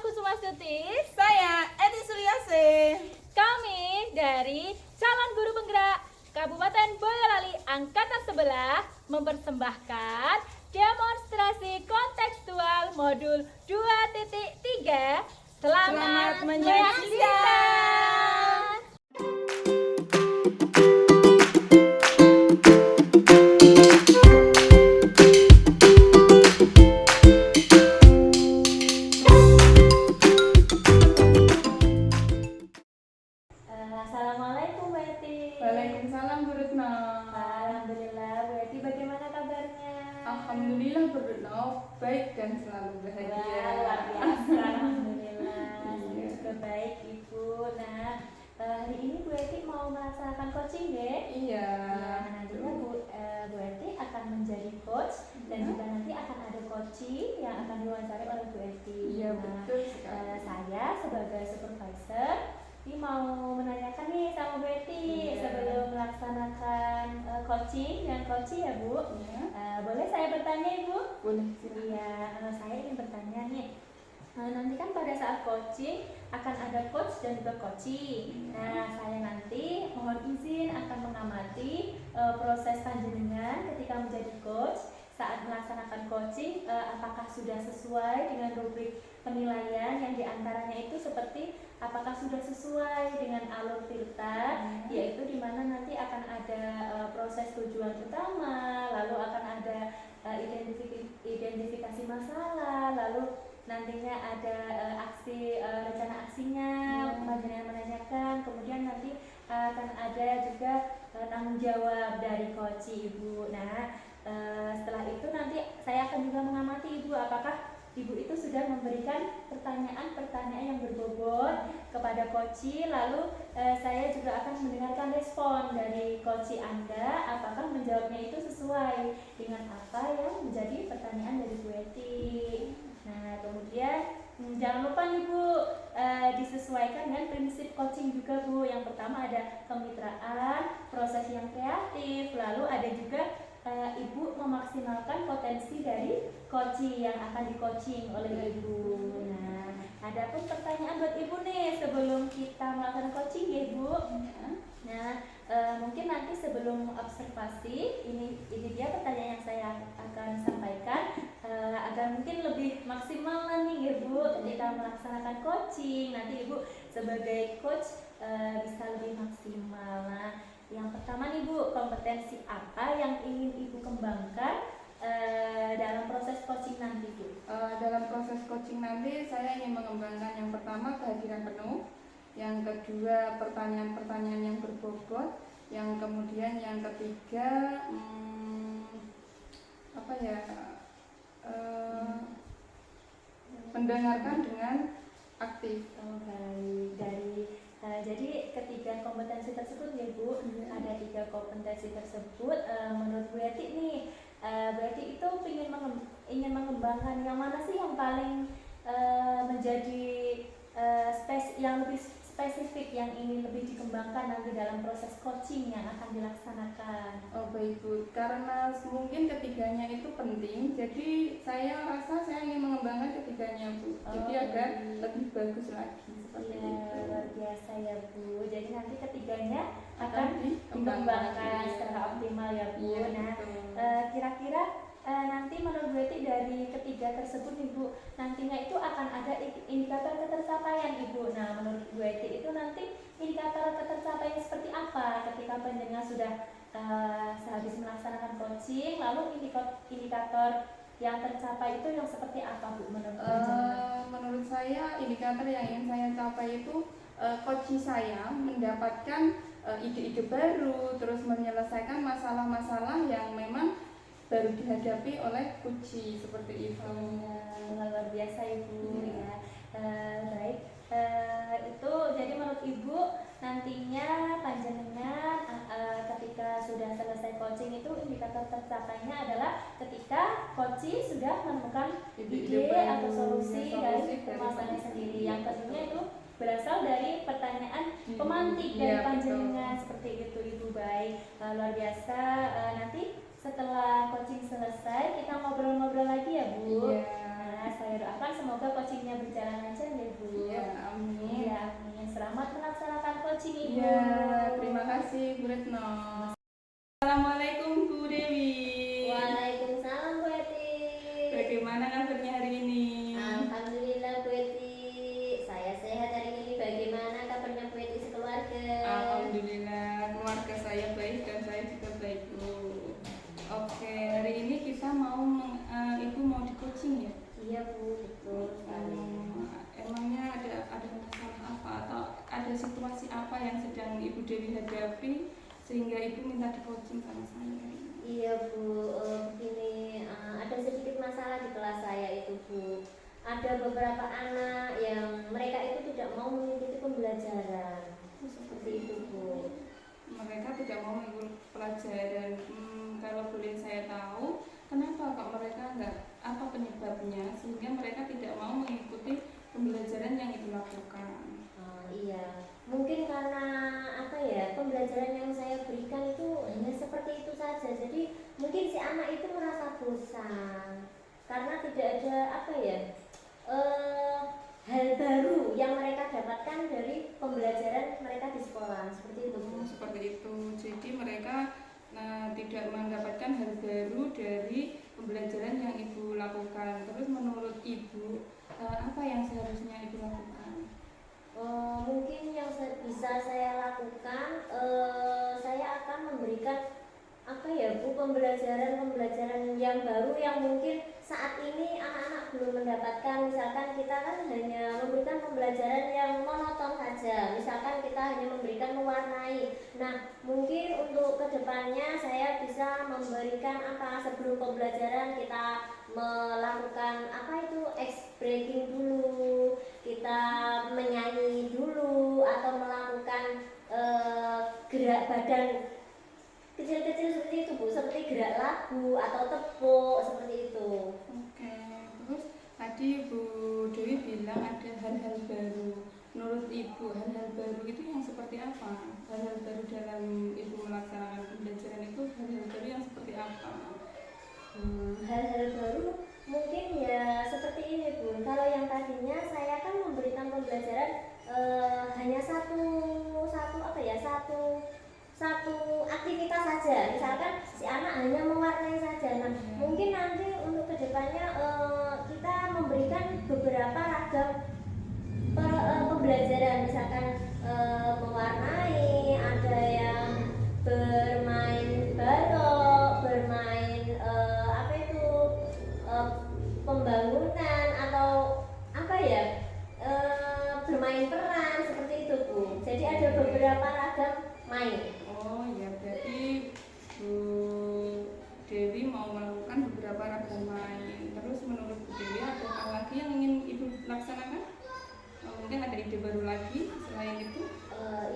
Kusumastuti. Saya Edi Suryase. Kami dari Calon Guru Penggerak Kabupaten Boyolali Angkatan 11 mempersembahkan demonstrasi kontekstual modul 2.3. Selamat menyaksikan. Assalamualaikum Bu Eti. Waalaikumsalam Bu Retno. Alhamdulillah Bu Eti, bagaimana kabarnya? Alhamdulillah Bu Retno, baik dan selalu bahagia. Wah, luar biasa. Alhamdulillah. Saya Iya. juga baik Ibu. Nah, hari ini Bu Eti mau melaksanakan coaching ya? Iya. Nah, nantinya Bu Eti akan menjadi coach dan juga nanti akan ada coaching yang akan diwawancari oleh Bu Eti. Iya, Nah, betul sekali. saya sebagai supervisor ini mau menanyakan nih sama Bu Eti Iya. sebelum melaksanakan coaching dan coaching ya Bu. Iya. Boleh saya bertanya Ibu? Boleh silakan. Iya, saya ingin bertanya nih. Nanti kan pada saat coaching akan ada coach dan juga coaching. Nah, saya nanti mohon izin akan mengamati proses panjenengan ketika menjadi coach saat melaksanakan coaching, apakah sudah sesuai dengan rubrik penilaian yang diantaranya itu seperti apakah sudah sesuai dengan alur filter, yaitu di mana nanti akan ada proses tujuan utama, lalu akan ada identifikasi masalah, lalu nantinya ada rencana aksinya, panjenengan menanyakan, kemudian nanti akan ada juga tanggung jawab dari coach Ibu. Nah, setelah itu nanti saya akan juga mengamati Ibu apakah Ibu itu sudah memberikan pertanyaan-pertanyaan yang berbobot kepada coach, lalu saya juga akan mendengarkan respon dari coach Anda apakah menjawabnya itu sesuai dengan apa yang menjadi pertanyaan dari Bu Eti. Nah, kemudian jangan lupa nih Bu, disesuaikan dengan prinsip coaching juga Bu. Yang pertama ada kemitraan, proses yang kreatif, lalu ada juga Ibu memaksimalkan potensi dari coaching yang akan di-coaching oleh Ibu. Nah, ada pun pertanyaan buat Ibu nih sebelum kita melakukan coaching ya Bu. Nah, mungkin nanti sebelum observasi, ini dia pertanyaan yang saya akan sampaikan agar mungkin lebih maksimal nih ya Bu ketika melaksanakan coaching. Nanti Ibu sebagai coach bisa lebih maksimal. Nah, yang pertama nih Bu, kompetensi apa yang ingin Ibu kembangkan dalam proses coaching nanti Bu? Dalam proses coaching nanti saya ingin mengembangkan yang pertama kehadiran penuh, yang kedua pertanyaan-pertanyaan yang berbobot, yang kemudian yang ketiga mendengarkan dengan aktif. Baik, jadi ketiga kompetensi tersebut ya Bu, ada 3 kompetensi tersebut. Menurut Bu Eti nih, Bu Eti itu ingin mengembangkan yang mana sih yang paling menjadi yang lebih spesifik yang ingin lebih dikembangkan nanti dalam proses coaching yang akan dilaksanakan? Oh baik Bu, karena mungkin ketiganya itu penting, jadi saya rasa saya ingin mengembangkan ketiganya Bu, jadi agar lebih bagus lagi seperti Ya, itu. luar biasa ya Bu. Jadi nanti ketiganya akan dikembangkan secara optimal ya Bu. Iya, Nah, betul. kira-kira nanti menurut Bu Eti dari ketiga tersebut Ibu, nantinya itu akan ada indikator ketercapaian Ibu. Nah, menurut Bu Eti itu nanti indikator ketercapaian seperti apa ketika pendengar sudah sehabis melaksanakan coaching, lalu indikator yang tercapai itu yang seperti apa Bu menurut pendengar? Menurut saya indikator yang ingin saya capai itu coach saya mendapatkan ide-ide baru, terus menyelesaikan masalah-masalah yang memang baru dihadapi oleh coach seperti itu. Luar biasa Ibu ya. Baik, itu jadi menurut Ibu nantinya panjenengan ketika sudah selesai coaching itu indikator tercapainya adalah ketika coach sudah menemukan ide atau solusi dari permasalahan sendiri. Yang kedua itu berasal dari pertanyaan pemantik dari panjenengan seperti itu Ibu. Baik, luar biasa. Nanti setelah coaching selesai kita ngobrol-ngobrol lagi ya Bu. Iya. Nah, saya doakan semoga coachingnya berjalan lancar Ibu Dewi hadapi sehingga Ibu minta di coaching sama saya? Iya Bu, begini, ada sedikit masalah di kelas saya itu Bu. Ada beberapa anak yang mereka itu tidak mau mengikuti pembelajaran. Seperti itu Bu. Mereka tidak mau mengikuti pelajaran. Kalau boleh saya tahu, kenapa kok mereka enggak, apa penyebabnya sehingga mereka tidak mau mengikuti pembelajaran yang Ibu lakukan? Iya, mungkin karena apa ya, pembelajaran yang saya berikan itu hanya seperti itu saja. Jadi mungkin si anak itu merasa bosan karena tidak ada apa ya, hal baru yang mereka dapatkan dari pembelajaran mereka di sekolah. Seperti itu. Seperti itu. Jadi mereka tidak mendapatkan hal baru dari pembelajaran yang Ibu lakukan. Terus menurut Ibu, apa yang seharusnya Ibu lakukan? Mungkin yang bisa saya lakukan, saya akan memberikan apa ya Bu, pembelajaran yang baru yang mungkin saat ini anak-anak belum mendapatkan. Misalkan kita kan hanya memberikan pembelajaran yang monoton saja, misalkan kita hanya memberikan mewarnai. Nah mungkin untuk kedepannya saya bisa memberikan apa, sebelum pembelajaran kita melakukan apa itu ice breaking dulu, kita menyanyi dulu, atau melakukan gerak badan kecil-kecil seperti itu Bu, seperti gerak lagu atau tepuk seperti itu. Oke, terus tadi Bu Dewi bilang ada hal-hal baru. Menurut Ibu, hal-hal baru itu yang seperti apa? Hal-hal baru dalam Ibu melaksanakan pembelajaran itu, hal-hal baru yang seperti apa? Hal-hal baru mungkin ya seperti ini Bu. Kalau yang tadinya saya kan memberikan pembelajaran hanya satu apa ya, satu aktivitas saja. Misalkan si anak hanya mewarnai saja. Nah, mungkin nanti untuk kedepannya kita memberikan beberapa ragam pembelajaran. Misalkan mewarnai, ada yang bermain balok, bermain apa itu pembangunan, atau apa ya, bermain peran seperti itu Bu. Jadi ada beberapa ragam main. Oh ya, berarti Bu Dewi mau melakukan beberapa ragam main. Terus menurut Bu Dewi ada hal lagi yang ingin Ibu laksanakan? Mungkin ada ide baru lagi selain itu?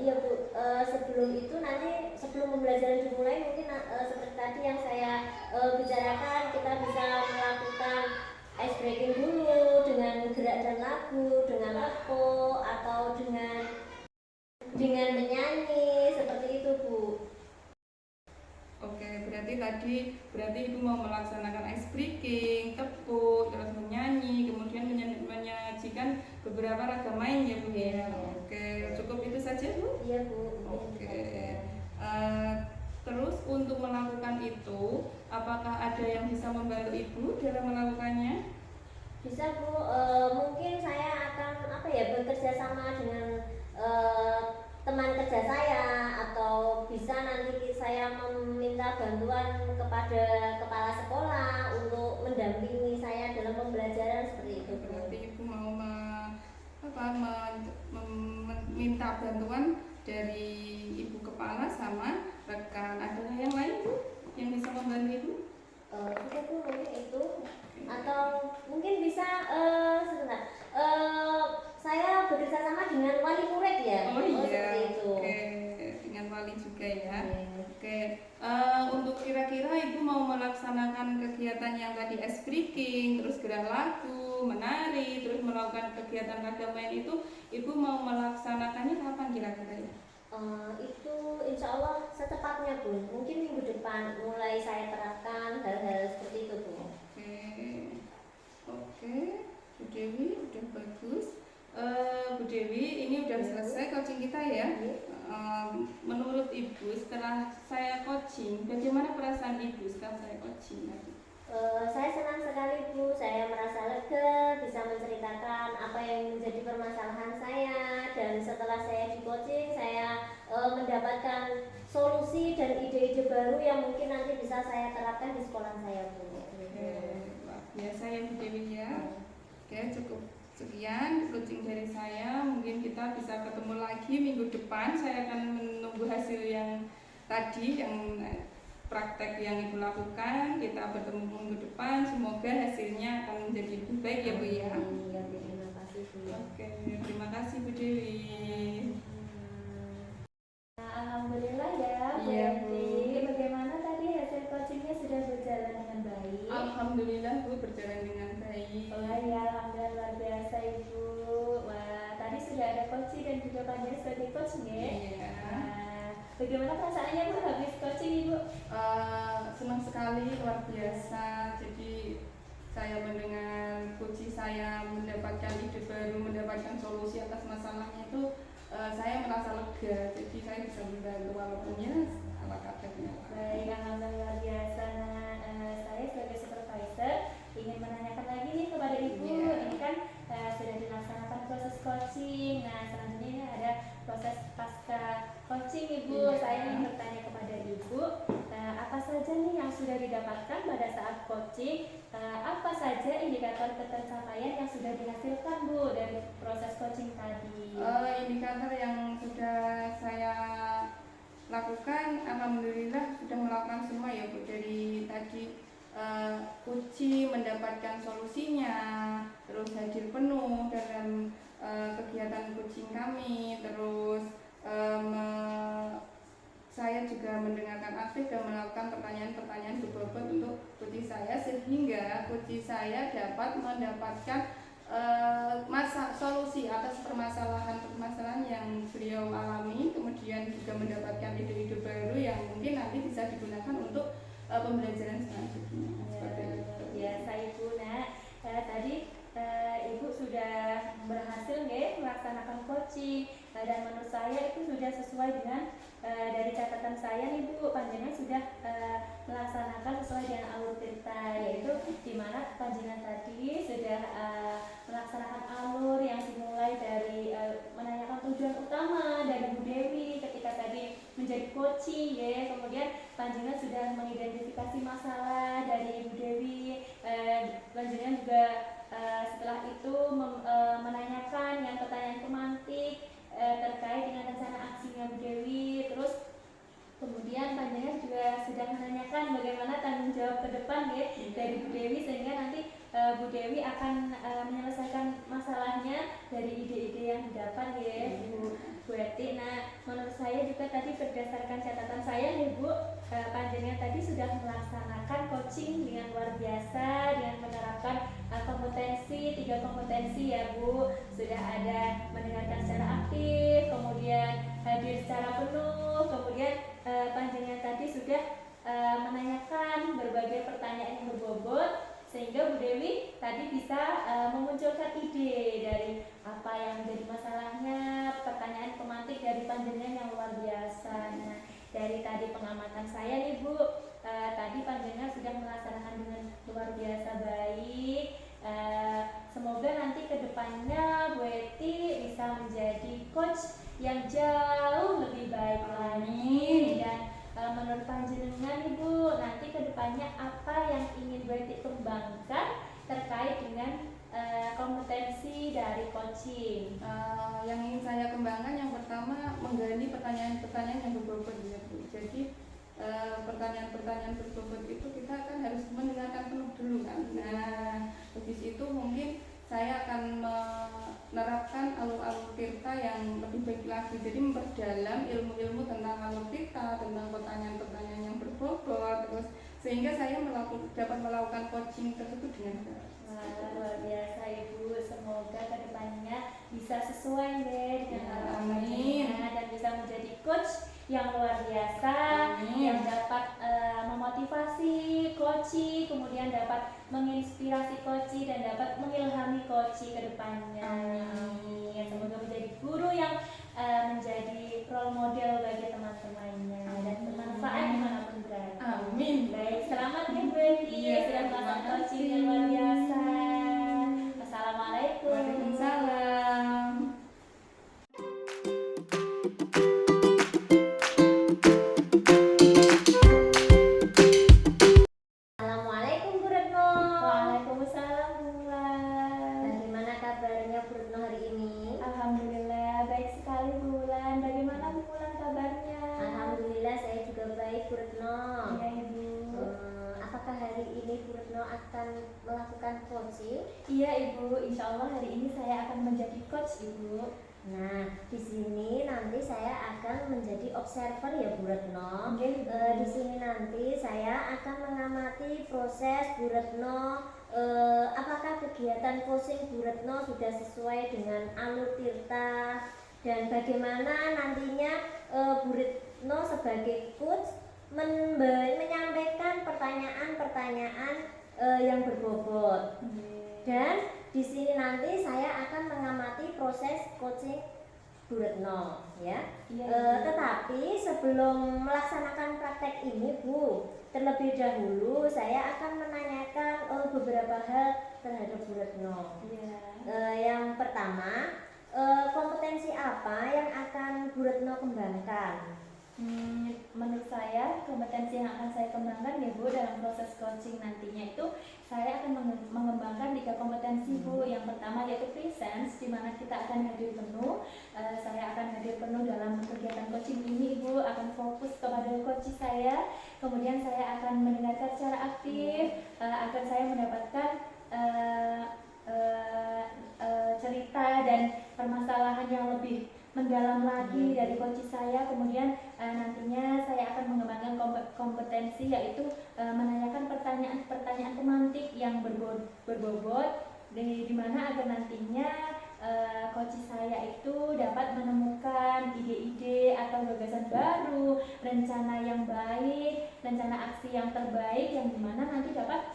Iya Bu, sebelum itu nanti sebelum pembelajaran dimulai mungkin seperti tadi yang saya bicarakan, kita bisa melakukan ice breaking dulu dengan gerak dan lagu, dengan tepuk, atau dengan menyanyi seperti itu Bu. Oke, berarti Ibu mau melaksanakan ice breaking, tepuk, terus menyanyi, kemudian menyajikan beberapa ragam main ya Bu ya. Oke, cukup itu saja Bu? Iya Bu. Oke. Terus untuk melakukan itu, apakah ada yang bisa membantu Ibu dalam melakukannya? Bisa Bu, mungkin saya akan apa ya, bekerja sama dengan teman kerja saya, atau bisa nanti saya meminta bantuan kepada kepala sekolah untuk mendampingi saya dalam pembelajaran seperti itu. Berarti Ibu mau meminta bantuan dari Ibu kepala sama rekan. Ada yang lain Bu yang bisa membantu Ibu? Sudah Bu, mungkin itu. Atau mungkin bisa sebentar. Saya bekerja sama dengan wali murid ya. Oh iya. Seperti itu. Oke, dengan wali juga ya. Oke. Oke. Untuk kira-kira Ibu mau melaksanakan kegiatan yang tadi ice breaking, terus gerak lagu, menari, terus melakukan kegiatan ragam main itu, Ibu mau melaksanakannya kapan kira-kira ya? Itu insya Allah secepatnya Bu. Mungkin minggu depan mulai saya terapkan hal-hal seperti itu Bu. Oke, Bu Dewi udah bagus. Bu Dewi, ini udah selesai coaching kita ya. Menurut Ibu setelah saya coaching, bagaimana perasaan Ibu setelah saya coaching tadi? Saya senang sekali Bu, saya merasa lega bisa menceritakan apa yang menjadi permasalahan saya, dan setelah saya di coaching saya mendapatkan solusi dan ide-ide baru yang mungkin nanti bisa saya terapkan di sekolah saya Bu. Oke, luar biasa ya Bu Dewi ya. Oke, cukup Sekian coaching dari saya, mungkin kita bisa ketemu lagi minggu depan. Saya akan menunggu hasil yang tadi, yang praktek yang Ibu lakukan. Kita bertemu minggu depan, semoga hasilnya akan menjadi lebih baik ya Bu ya. Terima kasih Bu. Oke, terima kasih Bu Dewi. Nah, alhamdulillah ya Bu Iya, Eti. Bagaimana tadi hasil coachingnya sudah berjalan dengan baik? Alhamdulillah Bu, berjalan dengan baik. Wah ya, alhamdulillah luar biasa Ibu. Wah, tadi sudah ada coaching dan juga panjenengan sebagai coach ya. Iya. Nah, bagaimana perasaannya Bu habis coaching Ibu? Senang sekali, luar biasa. Jadi saya mendengar coach saya mendapatkan ide baru, mendapatkan solusi atas masalahnya itu, saya merasa lega. Jadi saya bisa membantu walaupun ya ala kadarnya. Baik, alhamdulillah luar biasa. Nah, saya sebagai supervisor ingin menanyakan lagi nih kepada Ibu. Iya. Ini kan sudah dilaksanakan proses coaching. Nah, selanjutnya ini ada proses pasca coaching Ibu. Iya. Saya ingin bertanya kepada Ibu, apa saja nih yang sudah didapatkan pada saat coaching? Apa saja indikator pencapaian yang sudah dihasilkan Bu dari proses coaching tadi? Indikator yang sudah saya lakukan, alhamdulillah sudah melakukan semua ya Bu. Dari tadi coaching, mendapatkan solusinya, terus hadir penuh dalam kegiatan coaching kami, terus saya juga mendengarkan aktif dan melakukan pertanyaan-pertanyaan berbobot untuk coach saya, sehingga coach saya dapat mendapatkan solusi atas permasalahan yang beliau alami, kemudian juga mendapatkan ide-ide baru yang mungkin nanti bisa digunakan untuk pembelajaran selanjutnya. Seperti itu. Biasa Ibu. Nah, tadi Ibu sudah berhasil nggih melaksanakan coaching, dan menurut saya itu sudah sesuai dengan dari catatan saya nih Bu, panjenengan sudah melaksanakan sesuai dengan alur tirta, yaitu di mana panjenengan tadi sudah melaksanakan alur yang dimulai dari menanyakan tujuan utama dari Bu Dewi ketika tadi menjadi coaching ya, kemudian panjenengan sudah mengidentifikasi masalah dari Ibu Dewi, panjenengan juga setelah itu menanyakan yang pertanyaan pemantik terkait dengan rencana aksinya Bu Dewi. Terus kemudian panjenengan juga sudah menanyakan bagaimana tanggung jawab ke depan ya dari Bu Dewi, sehingga nanti Bu Dewi akan menyelesaikan masalahnya dari ide-ide yang didapat ya Bu Eti. Nah, menurut saya juga tadi berdasarkan catatan saya nih Bu, panjenengan tadi sudah melaksanakan coaching dengan luar biasa dengan menerapkan kompetensi, 3 kompetensi ya Bu. Sudah ada mendengarkan secara aktif, kemudian hadir secara penuh, kemudian panjenengan tadi sudah menanyakan berbagai pertanyaan yang berbobot, sehingga Bu Dewi tadi bisa memunculkan ide dari apa yang menjadi masalahnya, pertanyaan pemantik dari panjenengan yang luar biasa. Nah, dari tadi pengamatan saya nih Bu, tadi panjenengan sudah melaksanakan dengan luar biasa baik. Semoga nanti kedepannya Bu Eti bisa menjadi coach yang jauh lebih baik lagi. Dan menurut panjenengan Ibu, nanti kedepannya apa yang ingin Bu Eti kembangkan terkait dengan kompetensi dari coaching? Yang ingin saya kembangkan yang pertama menggali pertanyaan-pertanyaan yang berbobot ya Bu. Jadi pertanyaan-pertanyaan berbobot itu kita kan harus mendengarkan penuh dulu kan. Nah, habis itu mungkin saya akan menerapkan alur-alur tirta yang lebih baik lagi. Jadi memperdalam ilmu-ilmu tentang alur tirta, tentang pertanyaan-pertanyaan yang berbobot, terus sehingga saya dapat melakukan coaching tersebut dengan baik. Luar biasa Ibu, semoga kedepannya bisa sesuai deh dengan harapannya dan bisa menjadi coach yang luar biasa. Amin. Yang dapat memotivasi coach, kemudian dapat menginspirasi coach dan dapat mengilhami coach ke depannya. Amin. Semoga menjadi guru yang menjadi role model bagi teman-temannya dan bermanfaat dimanapun berada. Amin. Baik, selamat ya Bu Eti, sudah melakukan coaching yang luar biasa. Assalamualaikum. Waalaikumsalam. Assalamualaikum Bu Retno. Waalaikumsalam Bu Mulan. Bagaimana kabarnya coaching? Iya Ibu, insya Allah hari ini saya akan menjadi coach Ibu. Nah, di sini nanti saya akan menjadi observer ya Bu Retno. Oke, Bu. Di sini nanti saya akan mengamati proses Bu Retno. Apakah kegiatan coaching Bu Retno sudah sesuai dengan alur tirta, dan bagaimana nantinya Bu Retno sebagai coach menyampaikan pertanyaan-pertanyaan yang berbobot. Dan di sini nanti saya akan mengamati proses coaching Bu Retno ya. Tetapi sebelum melaksanakan praktek ini Bu, terlebih dahulu saya akan menanyakan beberapa hal terhadap Bu Retno. Yang pertama, kompetensi apa yang akan Bu Retno kembangkan? Menurut saya kompetensi yang akan saya kembangkan ya Bu dalam proses coaching nantinya itu saya akan mengembangkan 3 kompetensi Bu. Yang pertama yaitu presence, di mana kita akan hadir penuh. Saya akan hadir penuh dalam kegiatan coaching ini Ibu, akan fokus kepada coach saya. Kemudian saya akan mendengarkan secara aktif agar saya mendapatkan cerita dan permasalahan yang lebih mendalam lagi dari coach saya. Kemudian nantinya saya akan mengembangkan kompetensi yaitu menanyakan pertanyaan-pertanyaan temantik yang berbobot di mana agar nantinya coach saya itu dapat menemukan ide-ide atau gagasan baru, rencana yang baik, rencana aksi yang terbaik yang dimana nanti dapat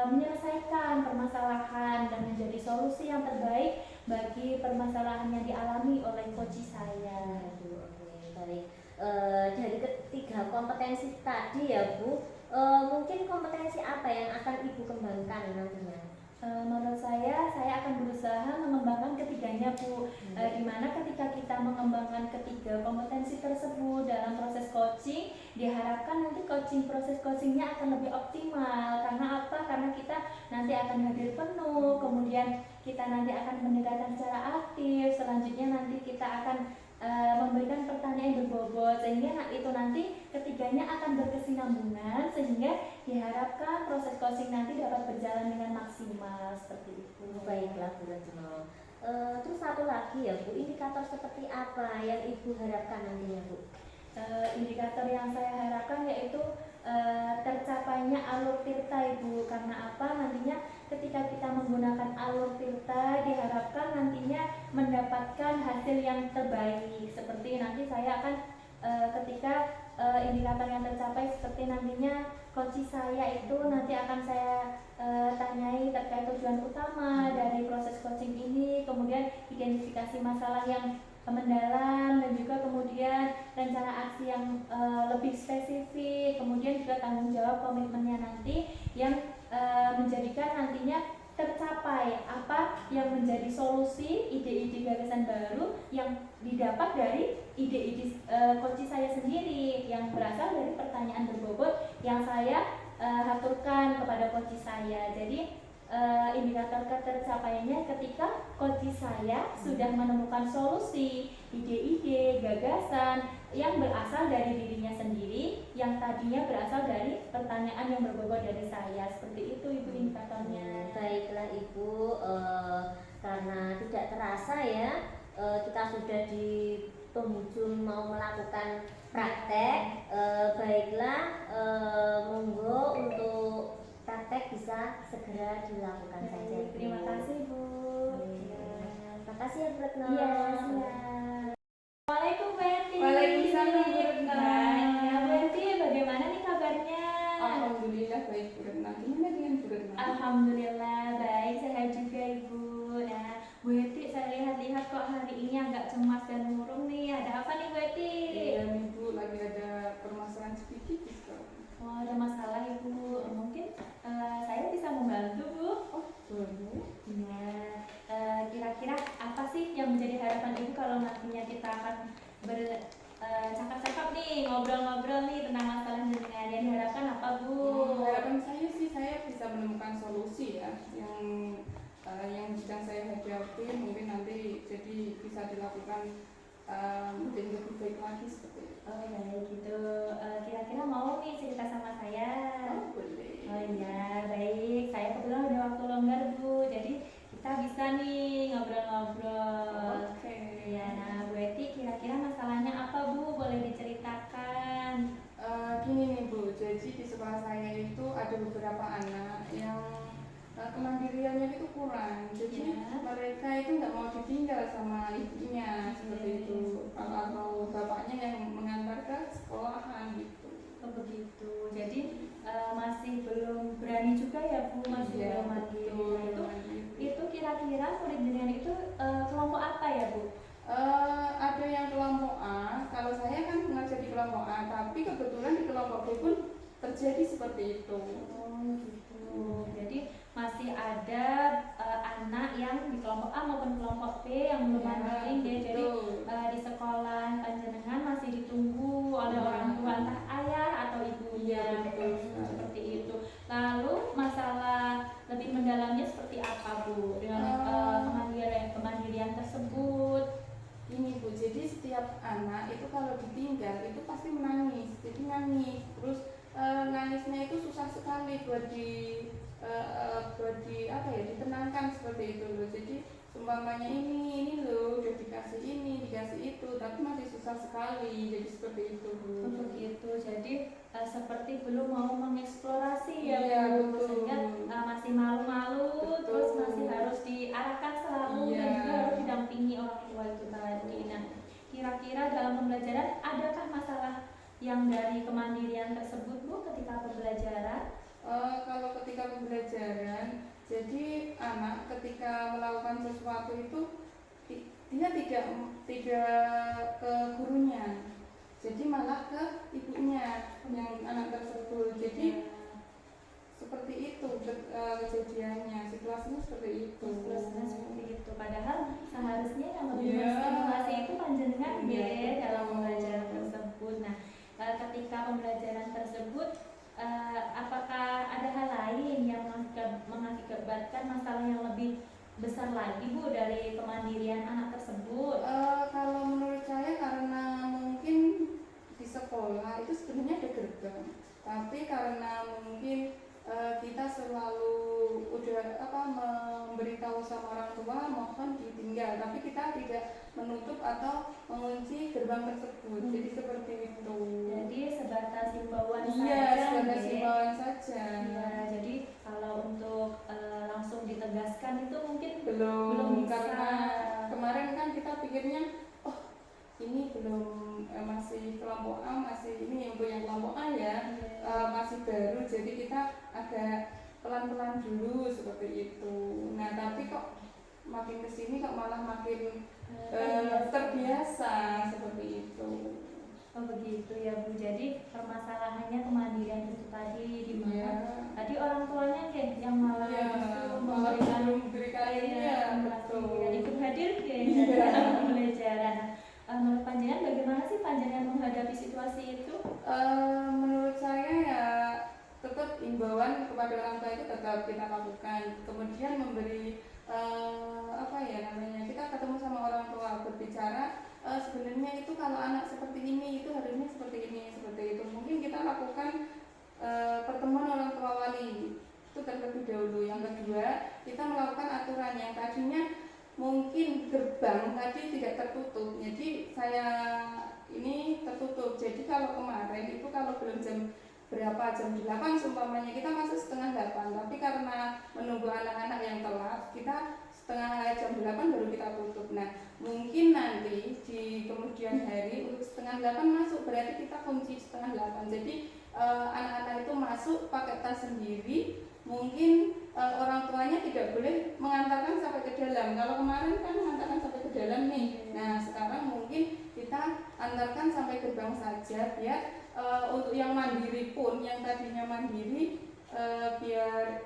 menyelesaikan permasalahan dan menjadi solusi yang terbaik bagi permasalahan yang dialami oleh coach saya. Oke, baik. Dari ketiga kompetensi tadi ya Bu, mungkin kompetensi apa yang akan Ibu kembangkan nantinya? Menurut saya akan berusaha mengembangkan ketiganya Bu. Dimana ketika kita mengembangkan ketiga kompetensi tersebut dalam proses coaching, diharapkan nanti proses coachingnya akan lebih optimal. Karena apa? Karena kita nanti akan hadir penuh, kemudian kita nanti akan mendengarkan secara aktif, selanjutnya nanti kita akan memberikan pertanyaan yang berbobot, sehingga itu nanti ketiganya akan berkesinambungan sehingga diharapkan proses coaching nanti dapat berjalan dengan maksimal seperti itu. Baiklah Bu Retno. Terus satu lagi ya Bu, indikator seperti apa yang Ibu harapkan nantinya Bu? Indikator yang saya harapkan yaitu tercapainya alur tirta Ibu. Karena apa? Nantinya ketika kita menggunakan alur tirta diharapkan nantinya mendapatkan hasil yang terbaik. Seperti nanti saya akan ketika indikator yang tercapai seperti nantinya coach saya itu nanti akan saya tanyai terkait tujuan utama dari proses coaching ini, kemudian identifikasi masalah yang mendalam, dan juga kemudian rencana aksi yang lebih spesifik, kemudian juga tanggung jawab komitmennya nanti yang menjadikan nantinya tercapai apa yang menjadi solusi ide-ide gagasan baru yang didapat dari ide-ide coach saya sendiri yang berasal dari pertanyaan berbobot yang saya haturkan kepada coach saya. Jadi indikator ketercapaiannya ketika coach saya sudah menemukan solusi, ide-ide, gagasan yang berasal dari dirinya sendiri yang tadinya berasal dari pertanyaan yang berbobot dari saya. Seperti itu Ibu indikatornya. Baiklah Ibu, karena tidak terasa ya kita sudah di penghujung mau melakukan praktek. Baiklah, monggo untuk praktek bisa segera dilakukan saja. Terima kasih Bu. Terima kasih ya Bu Retno. Iya, siap. Waalaikumsalam Bu Enti. Waalaikumsalam Bu Retno. Ya Bu Enti, bagaimana nih kabarnya? Alhamdulillah baik Bu Retno. Gimana dengan Bu Retno? Alhamdulillah baik, sehat juga Ibu. Nah, Bu Eti saya lihat-lihat kok hari ini agak cemas dan murung nih. Ada apa nih Bu Eti? Iya nih Bu, lagi ada permasalahan sedikit sekarang. Oh, ada masalah Ibu. Mungkin saya bisa membantu Bu. Oh, boleh. Iya. Kira-kira apa sih yang menjadi harapan Ibu kalau nantinya kita akan bercakap-cakap nih, ngobrol-ngobrol nih tentang masalah jenengan, yang diharapkan apa Bu? Harapan saya sih saya bisa menemukan solusi ya yang sedang saya hadapi, mungkin nanti jadi bisa dilakukan menjadi lebih baik lagi seperti itu. Oh baik gitu. Kira-kira mau nih cerita sama saya? Oh boleh. Oh iya baik. Saya kebetulan udah waktu longgar Bu, jadi kita bisa nih ngobrol-ngobrol. Oke. Iya, nah Bu Eti kira-kira masalahnya apa Bu? Boleh diceritakan? Gini nih Bu, jadi di sekolah saya itu ada beberapa anak yang kemandiriannya itu kurang, jadi Ya. mereka itu nggak mau ditinggal sama ibunya seperti itu, atau bapaknya yang mengantar ke sekolahan gitu. Oh begitu. Jadi masih belum berani juga ya Bu, masih Iya, belum mandiri. betul, Nah, itu kira-kira murid jenengan itu kelompok apa ya Bu? Ada yang kelompok A, kalau saya kan mengajar di kelompok A, tapi kebetulan di kelompok B pun terjadi seperti itu. Oh gitu. Jadi masih ada anak yang di kelompok A maupun kelompok B yang belum Ya, mandiri ya. Jadi betul. di sekolah panjenengan masih ditunggu oleh Ya. orang tua entah ayah atau ibunya. Iya, betul. Seperti itu. Lalu masalah lebih mendalamnya seperti apa Bu dengan kemandirian tersebut? Ini Bu, jadi setiap anak itu kalau ditinggal itu pasti menangis, jadi nangis, terus nangisnya itu susah sekali buat apa ya, ditenangkan seperti itu loh. Jadi umpamanya ini loh udah dikasih ini, dikasih itu, tapi masih susah sekali, jadi seperti itu Bu. Oh, begitu. Jadi seperti belum mau mengeksplorasi ya Iya, Bu, betul. sehingga masih malu-malu, Betul. terus masih harus diarahkan selalu Iya. dan juga harus didampingi orang tua itu tadi. Nah, kira-kira dalam pembelajaran adakah masalah yang dari kemandirian tersebut Bu ketika pembelajaran? Kalau ketika pembelajaran, jadi anak ketika melakukan sesuatu itu dia tidak ke gurunya, jadi malah ke ibunya yang anak tersebut. Jadi seperti itu kejadiannya, situasinya seperti itu. Situasinya seperti itu. Padahal seharusnya yang lebih Iya. menstimulasi itu panjenengan Iya, ya dalam betul. pembelajaran tersebut. Nah, ketika pembelajaran tersebut apakah ada hal lain yang mengakibatkan masalah yang lebih besar lagi Bu dari kemandirian anak tersebut? Kalau menurut saya karena mungkin di sekolah itu sebenarnya ada gerbang, tapi karena mungkin kita selalu udah memberitahu sama orang tua mohon ditinggal, tapi kita tidak menutup atau mengunci gerbang tersebut. Jadi seperti itu. Jadi sebatas himbauan Iya, saja. sebatas ya. himbauan saja. Iya, jadi kalau untuk langsung ditegaskan itu mungkin Belum bisa. karena kemarin kan kita pikirnya ini belum masih kelompok A, masih ini untuk yang kelompok A ya, masih baru, jadi kita agak pelan-pelan dulu seperti itu. Nah tapi kok makin kesini kok malah makin terbiasa seperti itu. Oh begitu ya Bu. Jadi permasalahannya kemandirian itu tadi di mana Iya. tadi orang tuanya yang malah Iya, justru malah memberikan memberikan iya, betul. ikut hadir ya Iya. dalam pembelajaran. Menurut panjenengan bagaimana sih panjenengan menghadapi situasi itu? Menurut saya ya tetap imbauan kepada orang tua itu tetap kita lakukan. Kemudian memberi kita ketemu sama orang tua berbicara sebenarnya itu kalau anak seperti ini itu harusnya seperti ini, seperti itu. Mungkin kita lakukan pertemuan orang tua wali itu terlebih dahulu. Yang kedua kita melakukan aturan yang tadinya mungkin gerbang tadi tidak tertutup, jadi saya ini tertutup. Jadi kalau kemarin itu kalau belum jam 8 seumpamanya kita masuk setengah 8, tapi karena menunggu anak-anak yang telat kita jam 8 baru kita tutup. Nah mungkin nanti di kemudian hari untuk setengah 8 masuk, berarti kita kunci setengah 8. Jadi anak-anak itu masuk pakai tas sendiri. Mungkin orang tuanya tidak boleh mengantarkan sampai ke dalam. Kalau kemarin kan mengantarkan sampai ke dalam nih. Nah sekarang mungkin kita antarkan sampai gerbang saja, biar untuk yang mandiri pun, yang tadinya mandiri biar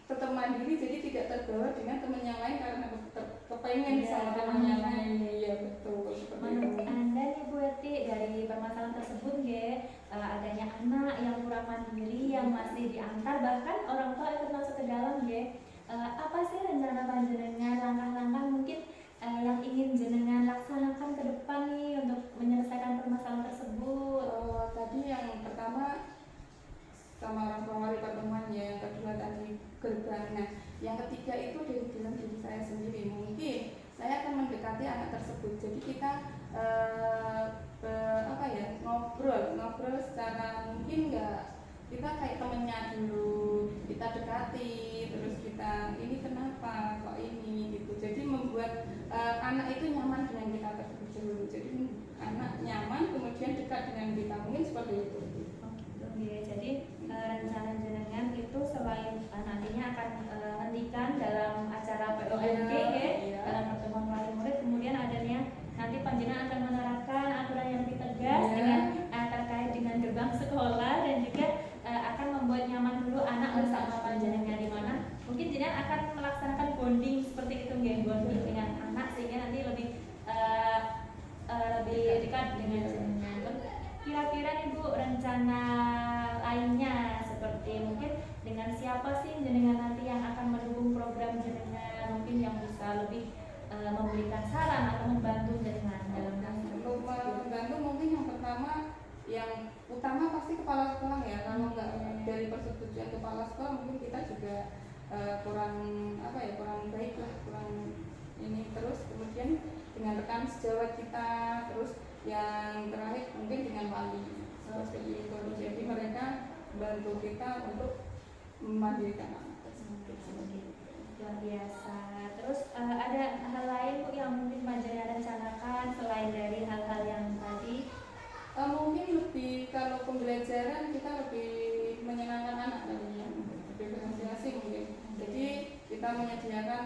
tetap mandiri, jadi tidak terbawa dengan teman yang lain karena kepengen sama teman yang lain. Iya betul. Menurut Anda nih Bu Eti, dari permasalahan tersebut ya, adanya anak yang kurang mandiri yang masih diantar, bahkan orang tua ikut masuk ke dalam ya, apa sih rencana panjenengan, langkah-langkah mungkin yang ingin jenengan laksanakan ke depan nih mendekati anak tersebut. Jadi kita ngobrol secara mungkin nggak, kita kayak temennya dulu, kita dekati, terus kita ini kenapa kok ini gitu. Jadi membuat anak itu nyaman dengan kita tersebut dulu. Jadi anak nyaman kemudian dekat dengan kita, mungkin seperti itu. Ya, jadi rencana jenengan itu selain nantinya akan hentikan dalam acara POMG ya, dalam pertemuan wali murid, kemudian adanya nanti panjenengan akan menerapkan aturan yang lebih tegas dengan terkait dengan gerbang sekolah, dan juga akan membuat nyaman dulu anak bersama panjenengan, di mana mungkin jenengan akan melaksanakan bonding seperti itu nggih, bonding dengan anak sehingga nanti lebih dekat dengan jenengan. Kira-kira nih Bu, rencana lainnya seperti mungkin dengan siapa sih jenengan nanti yang akan mendukung program jenengan, mungkin yang bisa lebih memberikan saran atau membantu jenengan dalam untuk membantu mungkin yang pertama, yang utama pasti kepala sekolah ya. Kalau nggak dari persetujuan kepala sekolah mungkin kita juga kurang baik lah, kurang ini. Terus kemudian dengan rekan sejawat kita, terus yang terakhir mungkin dengan wali seperti itu. Jadi mereka bantu kita untuk memandirikan anak tersebut. Luar biasa. Terus ada hal lain Bu yang mungkin panjenengan rencanakan selain dari hal-hal yang tadi? Mungkin lebih, kalau pembelajaran kita lebih menyenangkan anak tadinya, lebih berhasil mungkin. Jadi kita menyediakan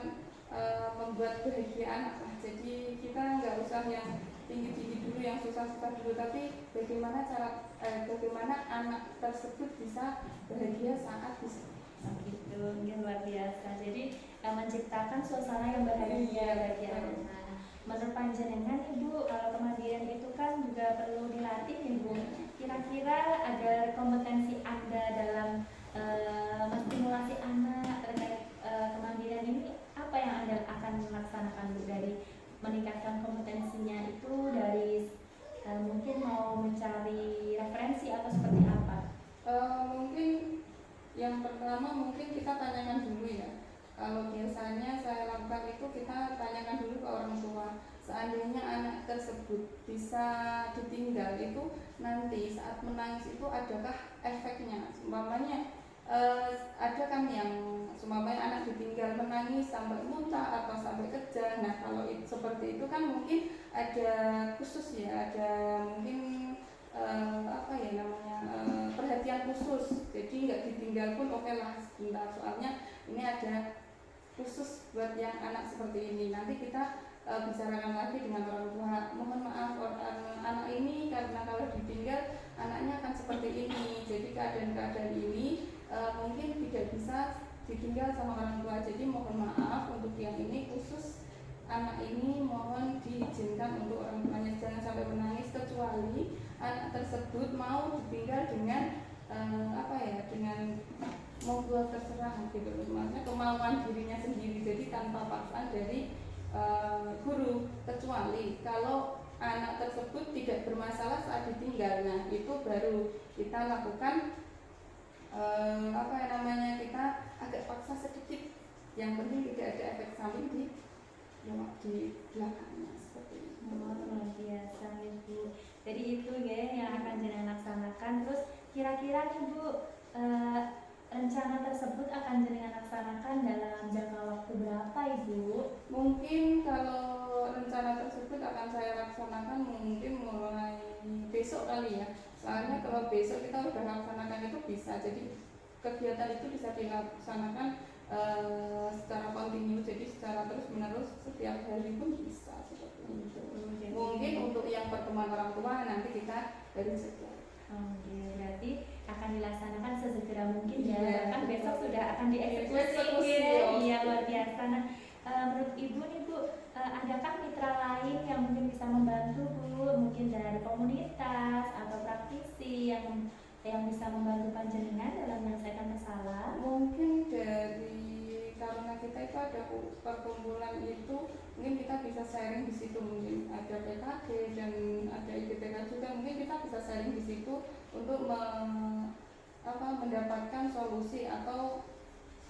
membuat bahagia anak lah. Jadi kita nggak usah yang tinggi-tinggi dulu, yang susah-susah dulu, tapi bagaimana anak tersebut bisa bahagia saat bisa. Gitu, mungkin luar biasa. Jadi menciptakan suasana yang bahagia bagi anak. Menurut panjenengan Ibu, kemandirian itu kan juga perlu dilatih Ibu. Kira-kira agar kompetensi Anda dalam menstimulasi anak terkait kemandirian ini, apa yang Anda akan melaksanakan Bu, dari meningkatkan kompetensinya itu dari mungkin mau mencari referensi atau seperti apa? Mungkin yang pertama mungkin kita tanyakan dulu ya. Kalau biasanya saya lakukan itu, kita tanyakan dulu ke orang tua. Seandainya anak tersebut bisa ditinggal itu, nanti saat menangis itu adakah efeknya? Umpamanya ada kan yang umpamanya anak ditinggal menangis sampai muntah atau sampai kejang. Nah kalau seperti itu kan mungkin ada khusus ya, ada mungkin perhatian khusus. Jadi nggak ditinggal pun oke lah sebentar, soalnya ini ada khusus buat yang anak seperti ini. Nanti kita bicarakan lagi dengan orang tua, mohon maaf anak ini karena kalau ditinggal anaknya akan seperti ini, jadi keadaan-keadaan ini mungkin tidak bisa ditinggal sama orang tua, jadi mohon maaf untuk yang ini khusus anak ini mohon diizinkan untuk orang tuanya jangan sampai menangis, kecuali anak tersebut mau ditinggal dengan dengan monggo terserah gitu, maksudnya kemauan dirinya sendiri, jadi tanpa paksaan dari guru. Kecuali kalau anak tersebut tidak bermasalah saat ditinggal, nah itu baru kita lakukan kita agak paksa sedikit, yang penting tidak ada efek samping di belakangnya seperti itu. Luar biasa Ibu. Jadi itu ya yang akan jenengan laksanakan. Terus kira-kira nih Bu, rencana tersebut akan jenengan laksanakan dalam jangka waktu berapa Ibu? Mungkin kalau rencana tersebut akan saya laksanakan mungkin mulai besok kali ya. Soalnya kalau besok kita udah laksanakan itu bisa, jadi kegiatan itu bisa dilaksanakan secara kontinu, jadi secara terus menerus setiap hari pun bisa seperti itu. Mungkin untuk yang pertemuan orang tua nanti kita dari sejak. Berarti akan dilaksanakan sesegera mungkin ya. Bahkan besok sudah akan dieksekusi. Iya, luar biasa. Nah, menurut Ibu nih Bu, adakah mitra lain yang mungkin bisa membantu Bu, mungkin dari komunitas atau praktisi yang bisa membantu panjenengan dalam menyelesaikan masalah? Mungkin karena kita itu ada perkumpulan itu, mungkin kita bisa sharing di situ, mungkin ada PKG dan ada IPTK juga, mungkin kita bisa sharing di situ untuk mendapatkan solusi atau